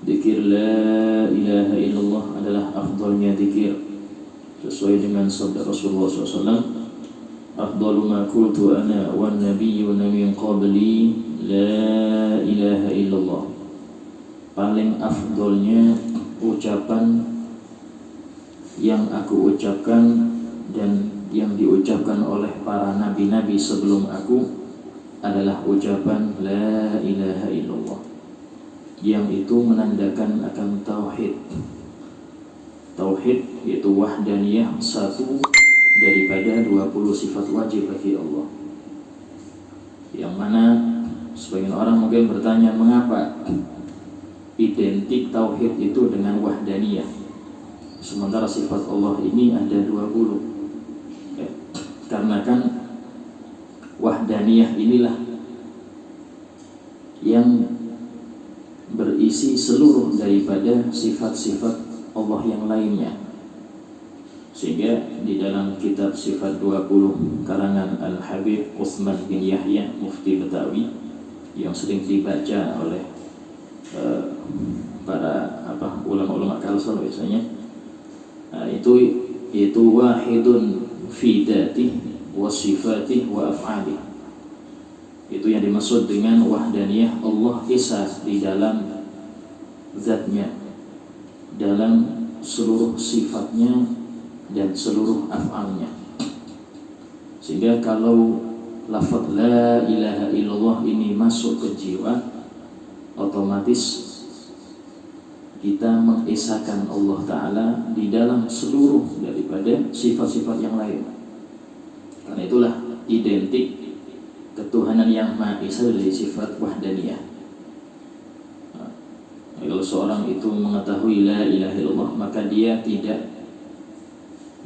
Zikir la ilaha illallah adalah afdalnya zikir, sesuai dengan sabda Rasulullah SAW, afdalu ma qultu ana wan nabiyyuna min qabli la ilaha illallah. Paling afdalnya ucapan yang aku ucapkan dan yang diucapkan oleh para nabi-nabi sebelum aku adalah ucapan la ilaha illallah, yang itu menandakan akan tauhid. Tauhid yaitu wahdaniyah, satu daripada 20 sifat wajib bagi Allah. Yang mana sebagian orang mungkin bertanya, mengapa identik tauhid itu dengan wahdaniyah, sementara sifat Allah ini ada 20? Karena kan wahdaniyah inilah yang berisi seluruh daripada sifat-sifat Allah yang lainnya. Sehingga di dalam kitab Sifat 20 karangan Al-Habib Utsman bin Yahya Mufti Betawi, yang sering dibaca oleh para ulama-ulama Kalsel biasanya, itu wahidun fi dzatihi wa sifatihi wa af'alihi. Itu yang dimaksud dengan wahdaniyah. Allah esa di dalam zatnya, dalam seluruh sifatnya dan seluruh af'alnya. Sehingga kalau lafaz la ilaha illallah ini masuk ke jiwa, otomatis kita mengesakan Allah Ta'ala di dalam seluruh daripada sifat-sifat yang lain. Karena itulah identik ketuhanan yang Maha Esa dari sifat wahdaniyah. Kalau seorang itu mengetahui la ilaha illallah, maka dia tidak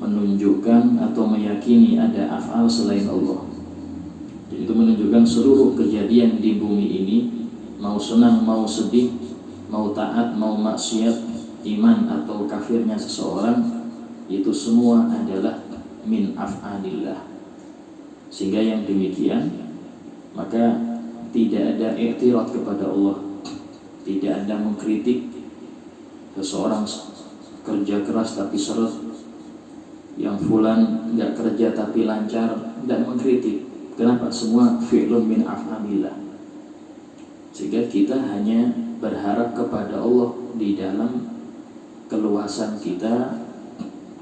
menunjukkan atau meyakini ada af'al selain Allah. Jadi itu menunjukkan seluruh kejadian di bumi ini, mau senang, mau sedih, mau taat, mau maksiat, iman atau kafirnya seseorang, itu semua adalah min af'alillah. Sehingga yang demikian, maka tidak ada i'tirad kepada Allah, tidak ada mengkritik seseorang kerja keras tapi seret, yang fulan enggak kerja tapi lancar, dan mengkritik. Kenapa? Semua fi'lun min af'alillah. Sehingga kita hanya berharap kepada Allah di dalam keluasan kita,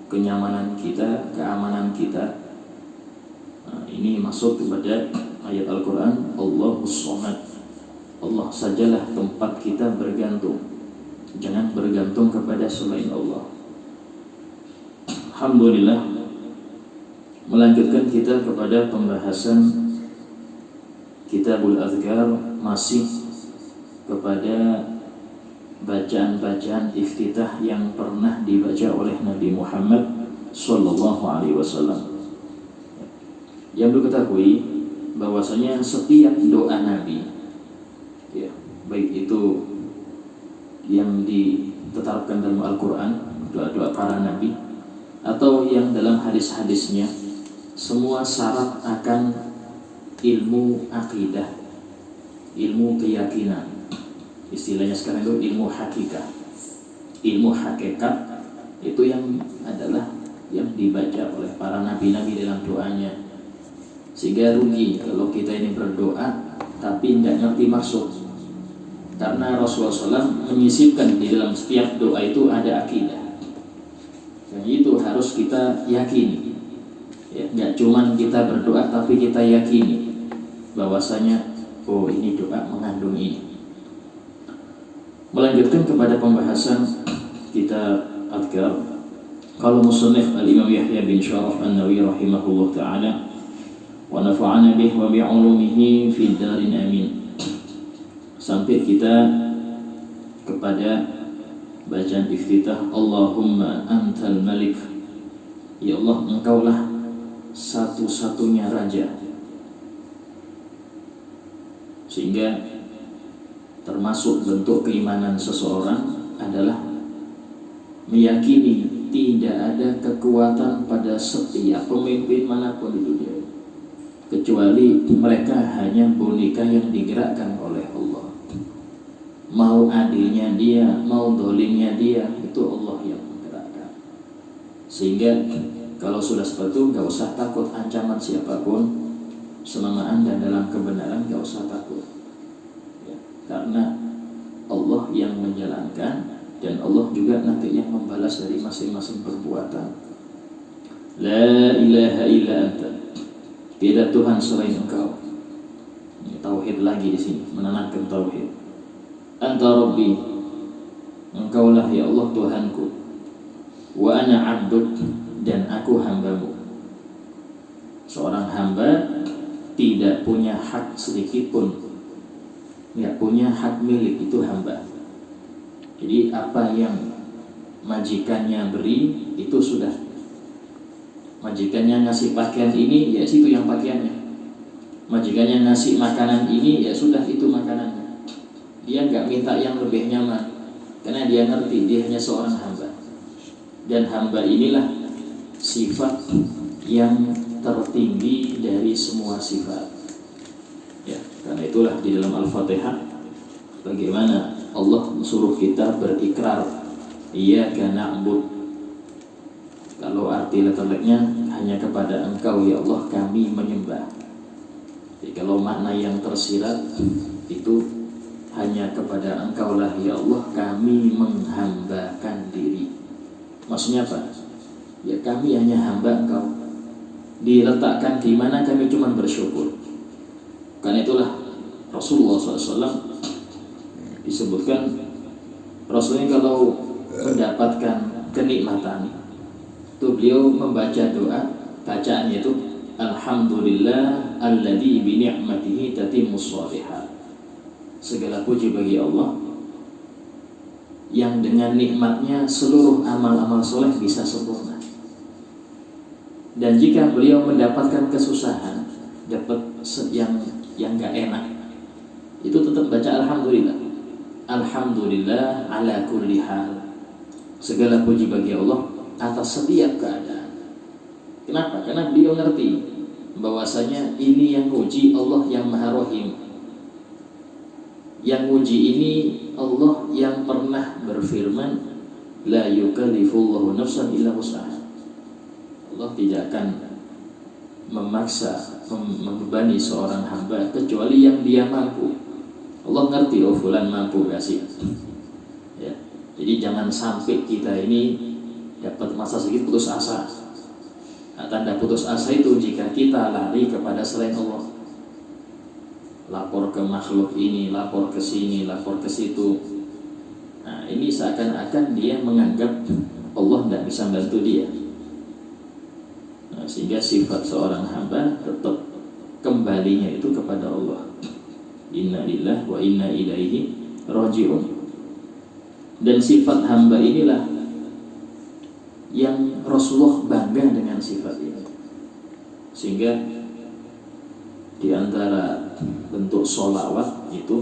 kenyamanan kita, keamanan kita. Ini masuk kepada ayat Al-Quran, Allahus Somad. Allah sajalah tempat kita bergantung, jangan bergantung kepada selain Allah. Alhamdulillah, melanjutkan kita kepada pembahasan Kitabul Azkar, masih kepada bacaan-bacaan iftitah yang pernah dibaca oleh Nabi Muhammad Sallallahu Alaihi Wasallam. Yang diketahui bahwasanya setiap doa Nabi, ya, baik itu yang ditetapkan dalam Al-Quran, doa-doa para Nabi, atau yang dalam hadis-hadisnya, semua syarat akan ilmu akidah, ilmu keyakinan. Istilahnya sekarang itu ilmu hakikat. Ilmu hakikat itu yang adalah yang dibaca oleh para nabi-nabi dalam doanya. Sehingga rugi kalau kita ini berdoa tapi tidak ngerti maksud. Karena Rasulullah SAW menyisipkan di dalam setiap doa itu ada akidah. Dan itu harus kita yakini. Ya, nggak cuman kita berdoa tapi kita yakini bahwasanya oh ini doa mengandung ini. Melanjutkan kepada pembahasan kita Adhkar. Kalau musannif Al-Imam Yahya bin Syaraf An-Nawawi rahimahullah ta'ala, wa nafa'ana bih wa bi'ulumihi fid darin amin, sampai kita kepada bacaan iftitah, Allahumma antal malik, ya Allah engkaulah satu-satunya raja. Sehingga termasuk bentuk keimanan seseorang adalah meyakini tidak ada kekuatan pada setiap pemimpin manapun di dunia, kecuali mereka hanya boneka yang digerakkan oleh Allah. mau adilnya dia, mau dolimnya dia, itu Allah yang menggerakkan. Sehingga kalau sudah seperti itu, gak usah takut ancaman siapapun. Selama Anda dalam kebenaran, gak usah takut ya, karena Allah yang menjalankan, dan Allah juga nanti yang membalas dari masing-masing perbuatan. La ilaha illa anta, tidak Tuhan selain Engkau. Tauhid lagi di sini, menanamkan tauhid. Anta Rabbi, Engkaulah ya Allah Tuhanku. Wa ana abduk, dan aku hambamu. Seorang hamba tidak punya hak sedikit pun, tidak punya hak milik, itu hamba. Jadi apa yang majikannya beri, itu sudah. Majikannya ngasih pakaian ini, ya situ yang pakaiannya. Majikannya ngasih makanan ini, ya sudah itu makanannya. Dia nggak minta yang lebih nyaman, karena dia ngerti dia hanya seorang hamba. Dan hamba inilah sifat yang tertinggi dari semua sifat. Ya, karena itulah di dalam Al-Fatihah bagaimana Allah suruh kita berikrar, Iyyaka na'bud. Kalau arti letternya, hanya kepada Engkau ya Allah kami menyembah. Jadi kalau makna yang tersirat itu, hanya kepada Engkau lah ya Allah kami menghambakan diri. Maksudnya apa? Ya kami hanya hamba Engkau. Diletakkan di mana kami cuma bersyukur. Karena itulah Rasulullah SAW disebutkan, Rasulullah kalau mendapatkan kenikmatan itu beliau membaca doa, bacaannya itu Alhamdulillah alladzi bi ni'matihi tatimmus shalihat. Segala puji bagi Allah yang dengan nikmatnya seluruh amal-amal soleh bisa sempurna. Dan jika beliau mendapatkan kesusahan, dapat yang gak enak, itu tetap baca Alhamdulillah. Alhamdulillah ala kulli hal. Segala puji bagi Allah atas setiap keadaan. Kenapa? Karena beliau ngerti bahwasanya ini yang uji Allah yang Maha Rahim. Yang uji ini Allah yang pernah berfirman, la yukallifullahu nafsan illa wus'aha. Allah tidak akan memaksa, membebani seorang hamba kecuali yang dia mampu. Allah ngerti, oh fulan mampu kasih. Ya. Jadi jangan sampai kita ini dapat masa sedikit putus asa. Nah, tanda putus asa itu jika kita lari kepada selain Allah. Lapor ke makhluk ini, lapor ke sini, lapor ke situ. Nah, ini seakan-akan dia menganggap Allah tidak bisa bantu dia. Nah, sehingga sifat seorang hamba tetap kembalinya itu kepada Allah. Inna lillahi wa inna ilaihi raji'un. Dan sifat hamba inilah yang Rasulullah bangga dengan sifat ini. Sehingga di antara bentuk sholawat itu,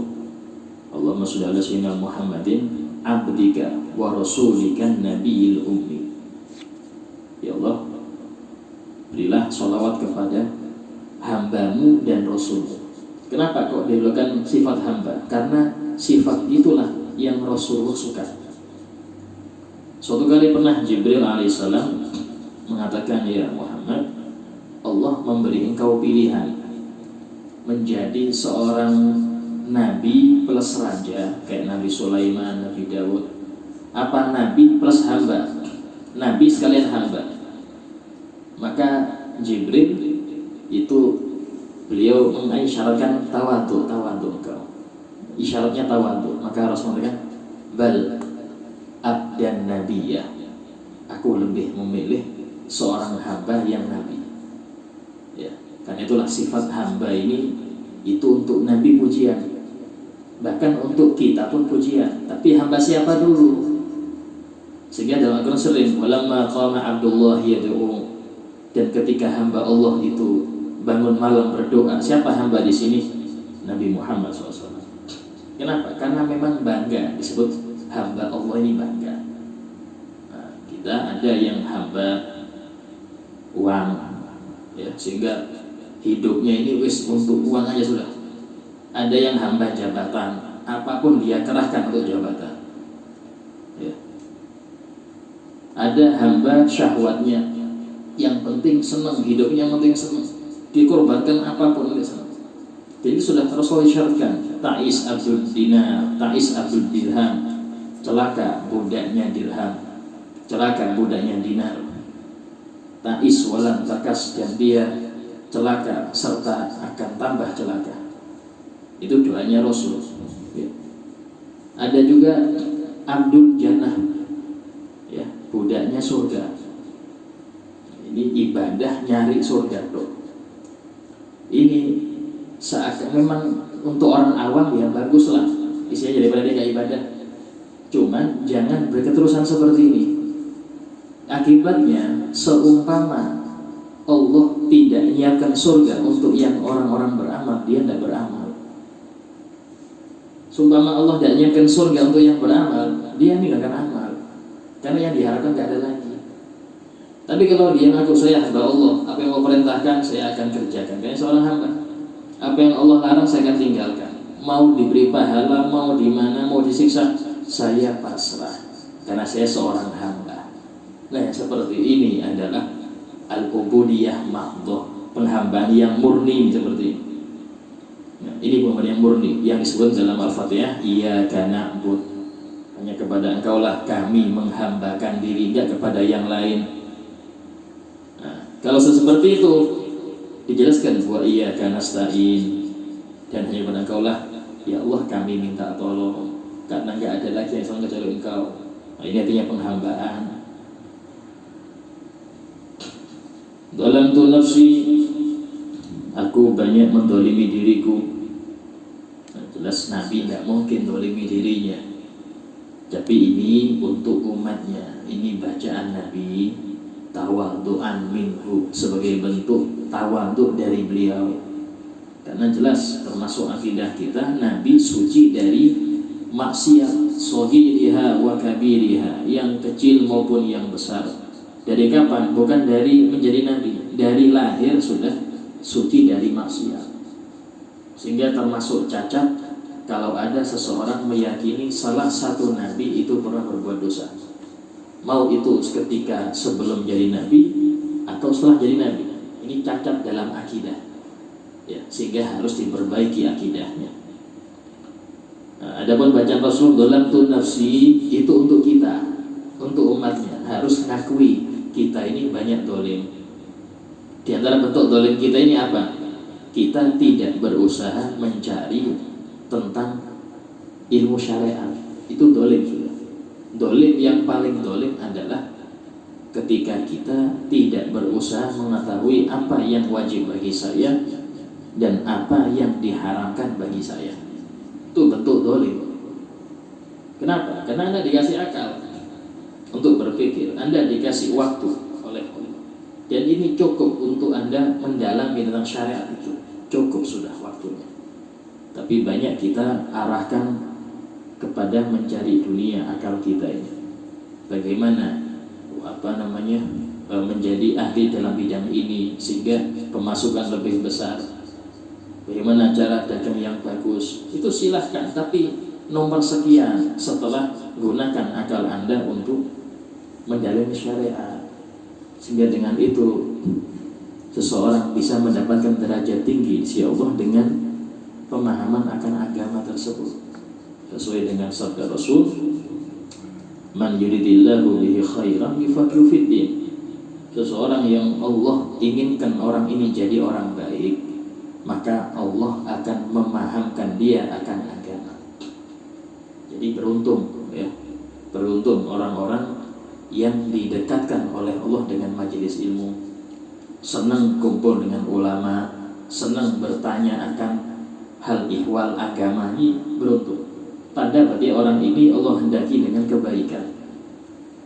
Allahumma sholli ala sayyidina Muhammadin abdika wa rasulika nabiyil ummi. Ya Allah, berilah sholawat kepada hambamu dan rasulmu. Kenapa kok dilakukan sifat hamba? Karena sifat itulah yang Rasulullah suka. Suatu kali pernah Jibril alaihissalam mengatakan, ya Muhammad, Allah memberi engkau pilihan menjadi seorang nabi plus raja, kayak Nabi Sulaiman, Nabi Daud. Apa nabi plus hamba? Nabi sekalian hamba. Maka Jibril itu beliau mengisyaratkan tawadu engkau. Isyaratnya tawadu. Maka Rasul mengatakan, bal abdan nabiyah. Aku lebih memilih seorang hamba yang nabi. Ya, karena itulah sifat hamba ini itu untuk nabi pujian. Bahkan untuk kita pun pujian. Tapi hamba siapa dulu? Sehingga dalam Al-Quran sering walamma qama Abdullah yad'u. Dan ketika hamba Allah itu bangun malam berdoa, siapa hamba di sini? Nabi Muhammad SAW. Kenapa? Karena memang bangga, disebut hamba Allah ini bangga. Nah, kita ada yang hamba uang, ya, sehingga hidupnya ini wis untuk uang aja sudah. Ada yang hamba jabatan, apapun dia kerahkan untuk jabatan. Ya. Ada hamba syahwatnya, yang penting senang, hidupnya yang penting senang, dikorbankan apapun dia senang. Jadi sudah Rasulullah isyaratkan, ta'is abdul dinar, ta'is abdul dirham, celaka budaknya dirham, celaka budaknya dinar. Ta'is walam takas, dan dia celaka serta akan tambah celaka. Itu doanya Rasul. Ya. Ada juga abdul jannah, ya, budaknya surga. Ini ibadah nyari surga tuh. Ini seakan memang untuk orang awam ya bagus lah isinya daripada dia nggak ibadah. Cuman jangan berketerusan seperti ini. Akibatnya seumpama Allah tidak menyiapkan surga untuk yang orang-orang beramal, dia tidak beramal. Seumpama Allah tidak menyiapkan surga untuk yang beramal, dia ini nggak akan amal, karena yang diharapkan nggak ada lagi. Tapi kalau dia mengaku saya hamba Allah, apa yang Allah perintahkan saya akan kerjakan, kayak seorang hamba. Apa yang Allah larang saya akan tinggalkan. Mau diberi pahala, mau di mana, mau disiksa, saya pasrah, karena saya seorang hamba. Nah, yang seperti ini adalah al-ubudiyah mahdhah, penghambaan yang murni seperti ini. Nah, ini penghambaan yang murni yang disebut dalam Al-Fatihah, iyyaka na'budu, hanya kepada Engkaulah kami menghambakan diri, tidak kepada yang lain. Nah, kalau seperti itu dijelaskan wa iyyaka nasta'in, dan hanya kepada Engkaulah ya Allah kami minta tolong, karena enggak ada lagi yang selain kecuali Engkau. Nah, ini artinya penghambaan. Dalam tu nafsi, aku banyak mendolimi diriku. Nah, jelas Nabi tidak mungkin dolimi dirinya, tapi ini untuk umatnya. Ini bacaan Nabi, tawadhu'an minhu, sebagai bentuk tawadhu dari beliau. Karena jelas termasuk akidah kita, Nabi suci dari maksiat, shogiriha wa kabiriha, yang kecil maupun yang besar. Dari kapan? Bukan dari menjadi Nabi, dari lahir sudah suci dari maksiat. Sehingga termasuk cacat kalau ada seseorang meyakini salah satu Nabi itu pernah berbuat dosa, mau itu ketika sebelum jadi Nabi atau setelah jadi Nabi. Ini cacat dalam akidah, ya, sehingga harus diperbaiki akidahnya. Nah, adapun bacaan Rasul dalam tu nafsi itu untuk kita, untuk umatnya, harus mengakui kita ini banyak dolim. Di antara bentuk dolim kita ini apa? Kita tidak berusaha mencari tentang ilmu syariat. Itu dolim sudah. Dolim yang paling dolim adalah ketika kita tidak berusaha mengetahui apa yang wajib bagi saya dan apa yang diharamkan bagi saya. Itu bentuk dolim. Kenapa? Karena Anda dikasih akal untuk berpikir, Anda dikasih waktu oleh Allah, dan ini cukup untuk Anda mendalami tentang syariat itu, cukup sudah waktunya. Tapi banyak kita arahkan kepada mencari dunia akal kita ini. Bagaimana menjadi ahli dalam bidang ini sehingga pemasukan lebih besar. Bagaimana cara dagang yang bagus, itu silahkan, tapi nomor sekian setelah gunakan akal Anda untuk mendalami syariat, sehingga dengan itu seseorang bisa mendapatkan derajat tinggi di sisi Allah dengan pemahaman akan agama tersebut, sesuai dengan sabda Rasul, man yuridillahu bihi khairan yufaqihu fid din. Seseorang yang Allah inginkan orang ini jadi orang baik, maka Allah akan memahamkan dia akan agama. Jadi beruntung, ya, beruntung orang-orang yang didekatkan oleh Allah dengan majelis ilmu, senang kumpul dengan ulama, senang bertanya akan hal ihwal agama. Ini beruntung. Tanda berarti orang ini Allah hendaki dengan kebaikan.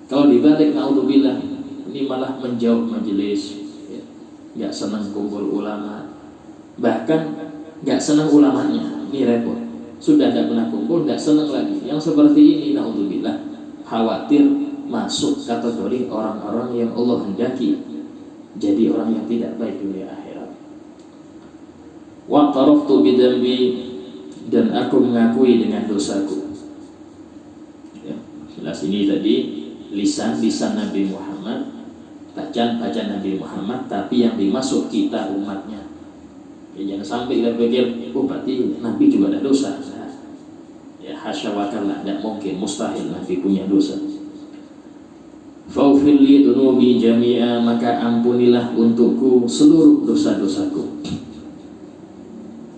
Kalau dibalik, naudzubillah, ini malah menjauh majelis, ya, gak senang kumpul ulama, bahkan gak senang ulamanya, ini repot. Sudah tidak pernah kumpul, gak senang lagi. Yang seperti ini, naudzubillah, khawatir masuk kategori orang-orang yang Allah hendaki jadi orang yang tidak baik dunia akhirat. Wa qaraftu bidambi, dan aku mengakui dengan dosaku. Ya, jelas ini tadi lisan Nabi Muhammad, bacaan Nabi Muhammad, tapi yang dimaksud kita umatnya. Ya, jangan sampai kita pikir, oh berarti Nabi juga ada dosa. Nah, ya hasya wa kalla, tidak mungkin, mustahil Nabi punya dosa. Faghfir li dunubi jami'a, maka ampunilah untukku seluruh dosa-dosaku.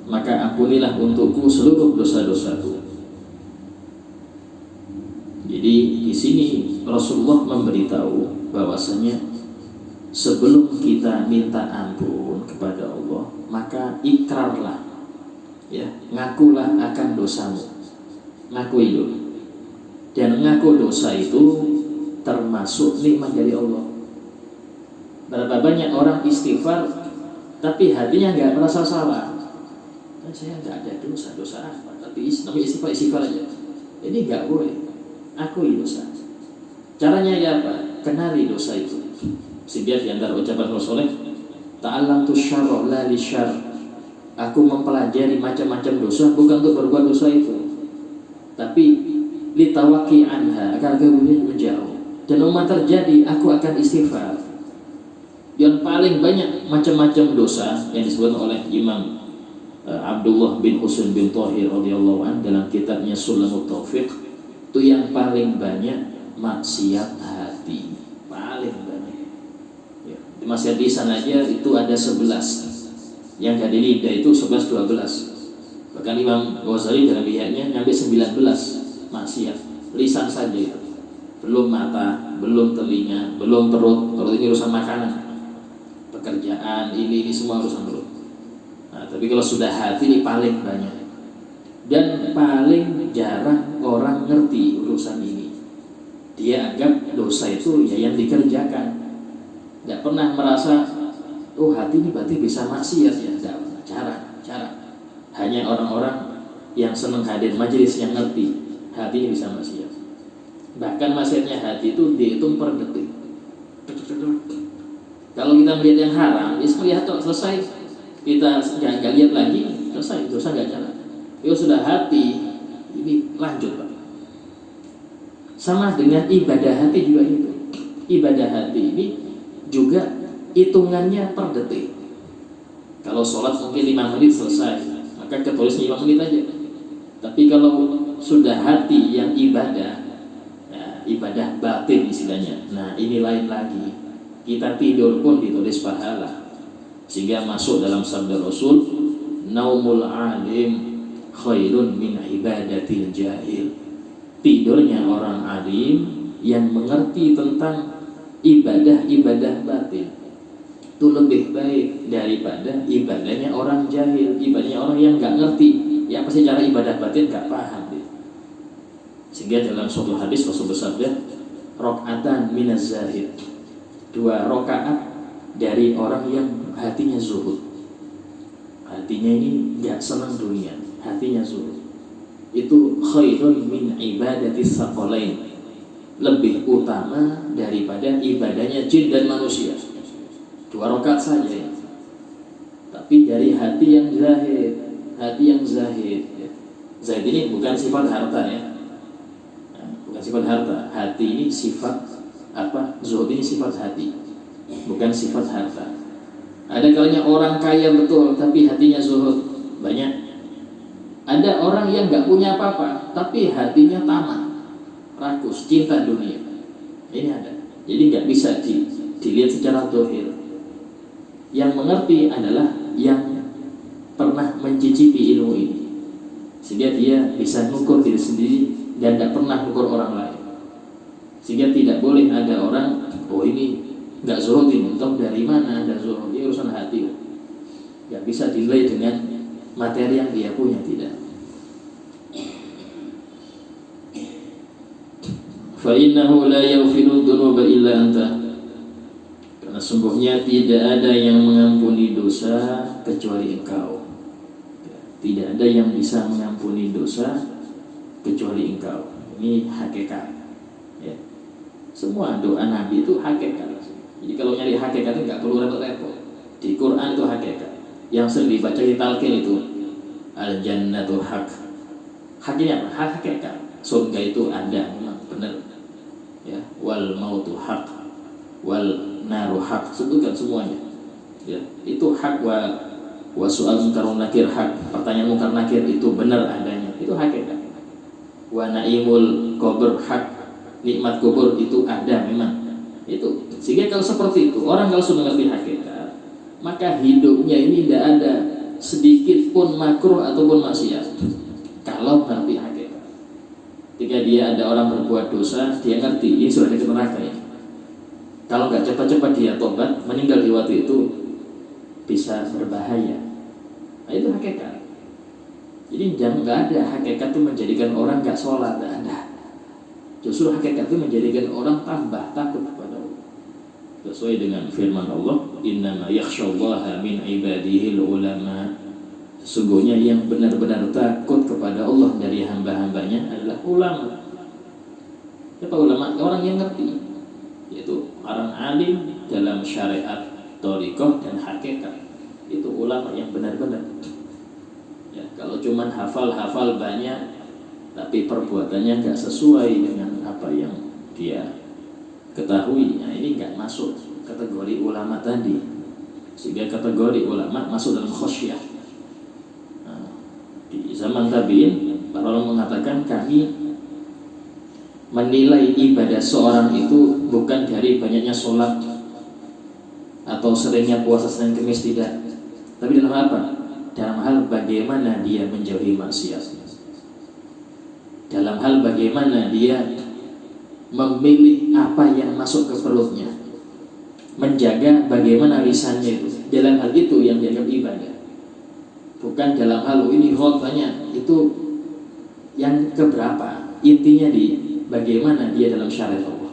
Maka ampunilah untukku seluruh dosa-dosaku. Jadi di sini Rasulullah memberitahu bahwasanya sebelum kita minta ampun kepada Allah, maka ikrarlah, ya, ngakulah akan dosamu, ngakui dulu. Dan ngaku dosa itu termasuk nikmat dari Allah. Berapa banyak orang istighfar tapi hatinya nggak merasa salah. Saya nggak ada dosa apa, tapi istighfar aja. Ini nggak boleh. Akui dosa. Caranya ya apa? Kenali dosa itu. Sehingga di antara ucapan Rasulullah, ta'allamtu syarra la li syarr. Aku mempelajari macam-macam dosa bukan untuk berbuat dosa itu, tapi litawaki anha, agar kemudian menjauh. Dan umat terjadi, aku akan istighfar. Yang paling banyak macam-macam dosa yang disebut oleh Imam Abdullah bin Husain bin Thahir radhiyallahu anhu dalam kitabnya Sulamut Taufiq, itu yang paling banyak maksiat hati, paling banyak. Ya, di maksiat lisan aja itu ada 11, yang dari lidah itu 11-12. Bahkan Imam Ghazali dalam bihaqnya nyampe 19 maksiat lisan saja itu. Belum mata, belum telinga, belum perut. Perut ini urusan makanan, pekerjaan, ini semua urusan perut. Nah, tapi kalau sudah hati ini paling banyak dan paling jarang orang ngerti urusan ini. Dia anggap dosa itu ya yang dikerjakan, tidak pernah merasa oh hati ini berarti bisa maksiat ya. Tidak, cara hanya orang-orang yang senang hadir majelis yang ngerti hati ini bisa maksiat. Bahkan maksiatnya hati itu dihitung per detik. Kalau kita melihat yang haram, melihat selesai. Kita nggak lihat lagi, selesai, dosa nggak jalan. Itu sudah hati, ini lanjut Pak. Sama dengan ibadah hati juga itu. Ibadah hati ini juga hitungannya per detik. Kalau sholat mungkin 5 menit selesai, maka ketulisnya 5 menit aja. Tapi kalau sudah hati yang ibadah, ya, ibadah batin istilahnya. Nah ini lain lagi. Kita tidur pun ditulis pahala. Sehingga masuk dalam sabda Rasul, naumul alim khairun min ibadatil jahil. Tidurnya orang alim yang mengerti tentang ibadah batin itu lebih baik daripada ibadahnya orang jahil, ibadahnya orang yang nggak ngerti. Ya pasti cara ibadah batin nggak paham dia. Sehingga dalam suatu hadis Rasul bersabda, rakaatan minaz zahid, 2 rakaat dari orang yang hatinya zuhud. Hatinya ini gak senang dunia, hatinya zuhud. Itu khairun min ibadatis saqalain, lebih utama daripada ibadahnya jin dan manusia. 2 rakaat saja. Tapi dari hati yang zahid, hati yang zahid. Ya. Zahid ini bukan sifat harta ya. Nah, bukan sifat harta. Hati ini sifat apa? Zuhud ini sifat hati, bukan sifat harta. Ada kalanya orang kaya betul tapi hatinya zuhud, banyak. Ada orang yang gak punya apa-apa tapi hatinya tamak, rakus, cinta dunia. Ini ada. Jadi gak bisa dilihat secara zahir. Yang mengerti adalah yang pernah mencicipi ilmu ini, sehingga dia bisa mengukur diri sendiri dan gak pernah mengukur orang lain. Sehingga tidak boleh ada orang, oh ini nggak zuhud ini, entah dari mana ada zuhud, ini urusan hati. Nggak bisa dinilai dengan materi yang dia punya, tidak. Fa innahu la yaghfiru dzunuba illa anta. Karena sungguhnya tidak ada yang mengampuni dosa kecuali Engkau. Tidak ada yang bisa mengampuni dosa kecuali Engkau. Ini hakikat. Ya. Semua doa Nabi itu hakikat. Jadi kalau nyari hakikat itu nggak perlu repot-repot. Di Quran itu hakikat. Yang sering dibaca di talqin itu Al jannatu hak. Haknya apa? Hakikat. Surga itu ada, memang benar. Ya, wal mautu hak, wal naru hak. Sebutkan semuanya. Ya, itu hak wa soal munkar nakir hak. Pertanyaan munkar nakir itu benar adanya. Itu hakikat. Wa naimul kubur hak. Nikmat kubur itu ada memang. Itu. Sehingga kalau seperti itu, orang kalau sudah mengerti hakikat, maka hidupnya ini tidak ada sedikit pun makruh ataupun maksiat. Kalau mengerti hakikat. Ketika dia ada orang berbuat dosa, dia ngerti ini sudah ke neraka ya. Kalau nggak cepat-cepat dia tobat, meninggal di waktu itu bisa berbahaya. Nah, itu hakikat. Jadi jangan nggak ada hakikat itu menjadikan orang nggak sholat, nggak ada. Justru hakikat itu menjadikan orang tambah takut kepada Allah. Sesuai dengan firman Allah, innama yakhsyallaha min ibadihil ulama. Sesungguhnya yang benar-benar takut kepada Allah dari hamba-hambanya adalah ulama. Siapa ulama? Orang yang ngerti, yaitu orang alim dalam syariat, thariqah dan hakikat. Itu ulama yang benar-benar. Ya, kalau cuman hafal-hafal banyak, tapi perbuatannya nggak sesuai dengan apa yang dia ketahui, nah ini nggak masuk kategori ulama tadi. Sehingga kategori ulama masuk dalam khosyah. Di zaman tabi'in, para ulama mengatakan kami menilai ibadah seorang itu bukan dari banyaknya sholat atau seringnya puasa Senin Kemis, tidak, tapi dalam apa? Dalam hal bagaimana dia menjauhi maksiat, dalam hal bagaimana dia memilih apa yang masuk ke perutnya, menjaga bagaimana lisannya itu. Dalam hal itu yang dianggap ibadah. Bukan dalam hal ini khotbahnya itu yang keberapa. Intinya di bagaimana dia dalam syariat Allah.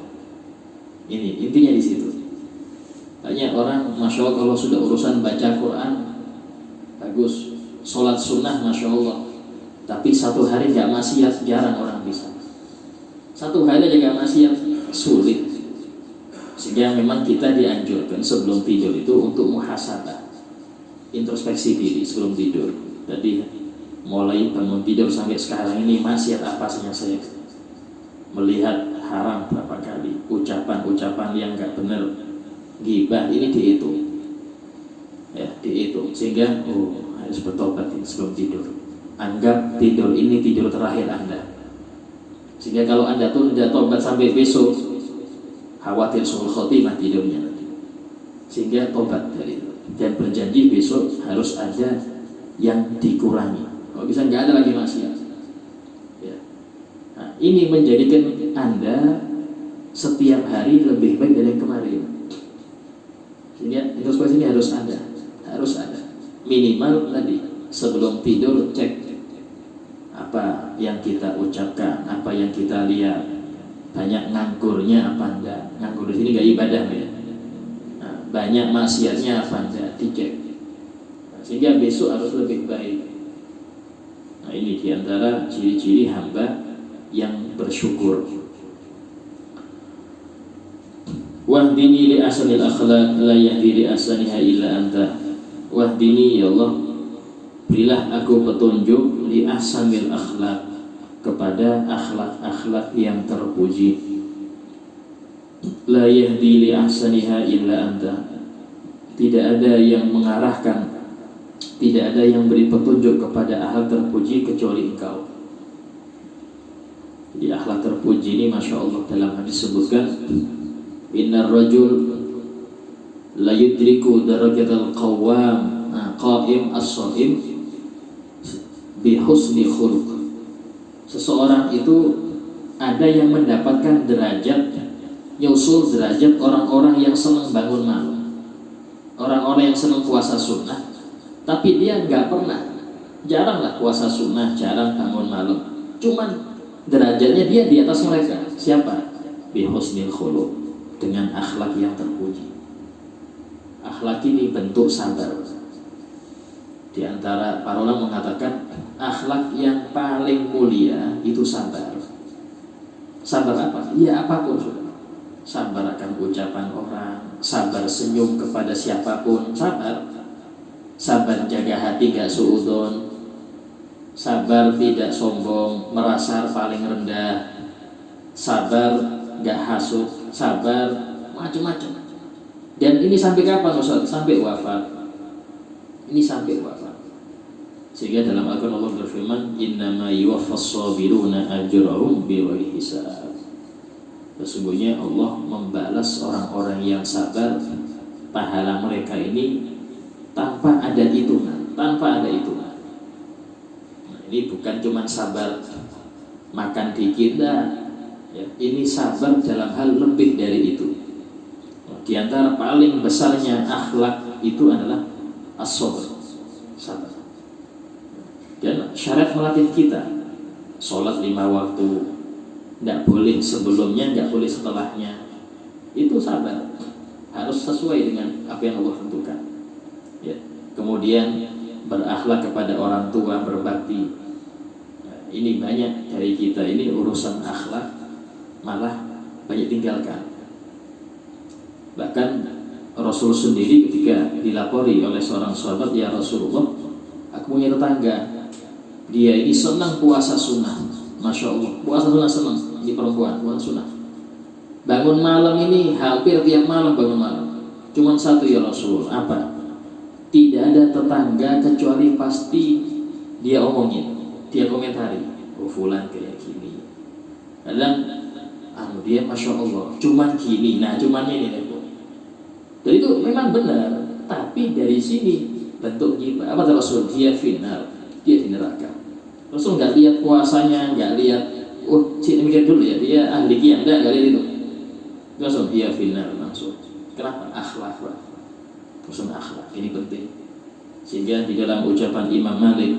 Ini intinya di situ. Banyak orang, masya Allah, kalau sudah urusan baca Quran bagus, sholat sunnah masya Allah, tapi satu hari gak maksiat jarang orang bisa. Satu hari aja gak maksiat sulit. Sehingga memang kita dianjurkan sebelum tidur itu untuk muhasabah, introspeksi diri sebelum tidur. Jadi mulai bangun tidur sampai sekarang ini maksiat apa saja saya melihat, haram berapa kali, ucapan-ucapan yang gak benar, ghibah, ini dihitung ya, dihitung. Sehingga harus bertobat sebelum tidur. Anggap tidur ini tidur terakhir Anda. Sehingga kalau Anda tuh tidak tobat sampai besok, khawatir suul khotimah tidurnya nanti. Sehingga tobat dari itu dan berjanji besok harus ada yang dikurangi. Kalau bisa nggak ada lagi maksiat. Ya. Nah, ini menjadikan Anda setiap hari lebih baik dari yang kemarin. Sehingga introspeksi ini harus ada. Minimal tadi sebelum tidur cek apa yang kita ucapkan, apa yang kita lihat, banyak nganggurnya apa enggak. Nganggur di sini nggak ibadah ya. Nah, banyak maksiatnya apa enggak, dicek. Nah, sehingga besok harus lebih baik. Nah, ini diantara ciri-ciri hamba yang bersyukur. Wahdini li ahsanil akhlaq la yahdi li ahsaniha illa anta. Wahdini ya Allah, berilah aku petunjuk li ahsanil akhlaq, kepada akhlak-akhlak yang terpuji. La yahdi li ahsaniha illa anta. Tidak ada yang mengarahkan, tidak ada yang beri petunjuk kepada akhlak terpuji kecuali Engkau. Jadi akhlak terpuji ini masya Allah dalam hadis disebutkan, innar rajul la yudriku darajatal qawwam qaim as-shaim bi husni khuluq. Seseorang itu ada yang mendapatkan derajat, nyusul derajat orang-orang yang senang bangun malam, orang-orang yang senang puasa sunnah, tapi dia nggak pernah, jaranglah puasa sunnah, jarang bangun malam, cuman derajatnya dia di atas mereka. Siapa? Bi husnil khuluq, dengan akhlak yang terpuji. Akhlak ini bentuk sabar. Di antara para ulama mengatakan akhlak yang paling mulia itu sabar. Sabar apa? Ya apapun sudah. Sabar akan ucapan orang, sabar senyum kepada siapapun, sabar. Sabar jaga hati gak suudon, sabar tidak sombong, merasa paling rendah, sabar gak hasut, sabar macam-macam. Dan ini sampai kapan Ustaz? Sampai wafat. Ini sampai wafat. Sehingga dalam Al-Quran Allah berfirman, innama yuwaffas sabiruna ajrahum bighairi hisab. Sesungguhnya Allah membalas orang-orang yang sabar pahala mereka ini tanpa ada hitungan, tanpa ada hitungan. Nah, ini bukan cuma sabar makan dikit, ya, ini sabar dalam hal lebih dari itu. Di antara paling besarnya akhlak itu adalah as-sabr, sabar. Dan syariat melatih kita sholat 5 waktu, nggak boleh sebelumnya, nggak boleh setelahnya. Itu sabar, harus sesuai dengan apa yang Allah tentukan. Ya. Kemudian berakhlak kepada orang tua, berbakti. Nah, ini banyak dari kita ini urusan akhlak malah banyak tinggalkan. Bahkan Rasul sendiri ketika dilapori oleh seorang sahabat, ya Rasulullah, aku punya tetangga, dia ini senang puasa sunnah, masya Allah, puasa sunnah senang, di perempuan puasa sunnah. Bangun malam ini hampir tiap malam bangun malam. Cuman satu ya Rasul, apa? Tidak ada tetangga kecuali pasti dia omongin, dia komentari, oh fulan kayak gini. Kadang dia masya Allah, cuman gini, nah cuman ini. Dan itu memang benar, tapi dari sini bentuk kita apa kata Rasul, dia final, dia di neraka. Rasul nggak lihat puasanya, nggak lihat, oh sini mikir dulu ya, dia ahli qiyam, nggak lihat itu. Rasul dia final langsung. Kenapa? Akhlak, urusan akhlak ini penting. Sehingga di dalam ucapan Imam Malik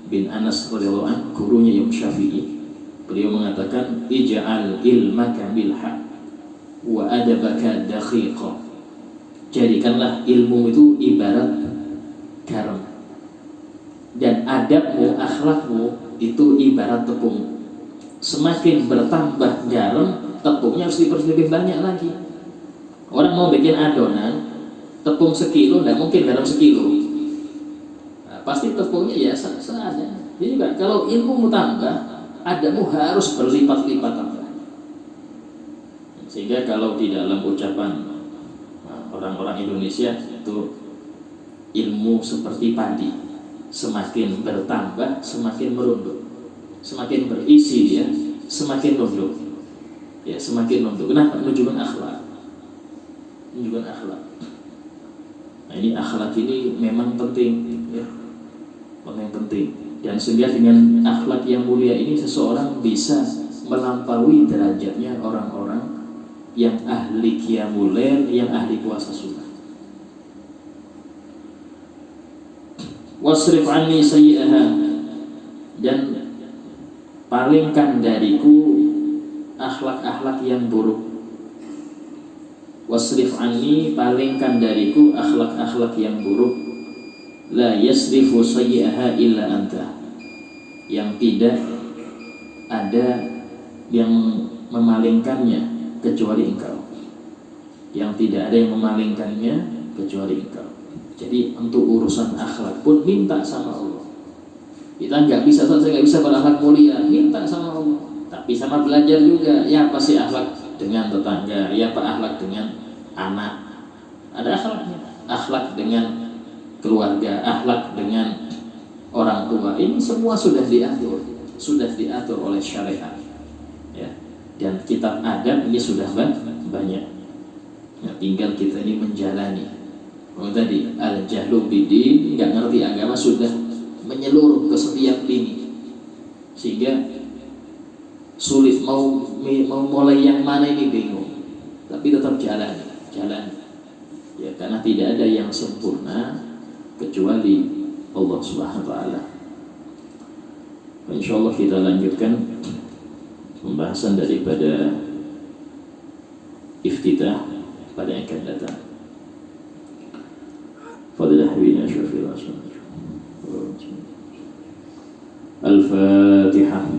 bin Anas radhiyallahu anhu, gurunya Imam Syafi'i, beliau mengatakan, ij'al ilmaka bil haq wa adabaka daqiqa. Jadikanlah ilmu itu ibarat garam dan adabmu, akhlakmu itu ibarat tepung. Semakin bertambah garam, tepungnya harus lebih banyak lagi. Orang mau bikin adonan tepung sekilo, tidak mungkin garam sekilo. Nah, pasti tepungnya ya seadanya. Jadi juga kalau ilmu tambah, adabmu harus berlipat-lipat tambah. Sehingga kalau di dalam ucapan orang-orang Indonesia itu ilmu seperti padi, semakin bertambah semakin merunduk, semakin berisi dia semakin nunduk, ya semakin nunduk. Kenapa? Menunjukkan akhlak, menunjukkan akhlak. Nah ini akhlak ini memang penting, ya, memang penting. Dan sehingga dengan akhlak yang mulia ini seseorang bisa melampaui derajatnya orang-orang yang ahli qiyamul lail, yang ahli puasa sunnah. Wasrif anni sayyi'aha, dan palingkan dariku akhlak-akhlak yang buruk. Wasrif anni, palingkan dariku akhlak-akhlak yang buruk. La yasrifu sayyi'aha illa anta, yang tidak ada yang memalingkannya kecuali engkau, yang tidak ada yang memalingkannya kecuali engkau. Jadi untuk urusan akhlak pun minta sama Allah. Kita nggak bisa, saya nggak bisa berakhlak mulia, minta sama Allah. Tapi sama belajar juga, ya apa sih akhlak dengan tetangga, ya apa akhlak dengan anak, ada akhlaknya. Akhlak dengan keluarga, akhlak dengan orang tua, ini semua sudah diatur oleh syariat. Ya. Dan kitab adab ini sudah banyak. Nah, tinggal kita ini menjalani. Kalau tadi al-jahlu bidin, nggak ngerti agama, sudah menyeluruh ke setiap lini, sehingga sulit mau mulai yang mana ini bingung. Tapi tetap jalan. Ya, karena tidak ada yang sempurna kecuali Allah Subhanahu wa taala. Insyaallah kita lanjutkan pembahasan daripada iftitah pada yang akan datang. Fadilah bina syafil asma. Al-Fatihah.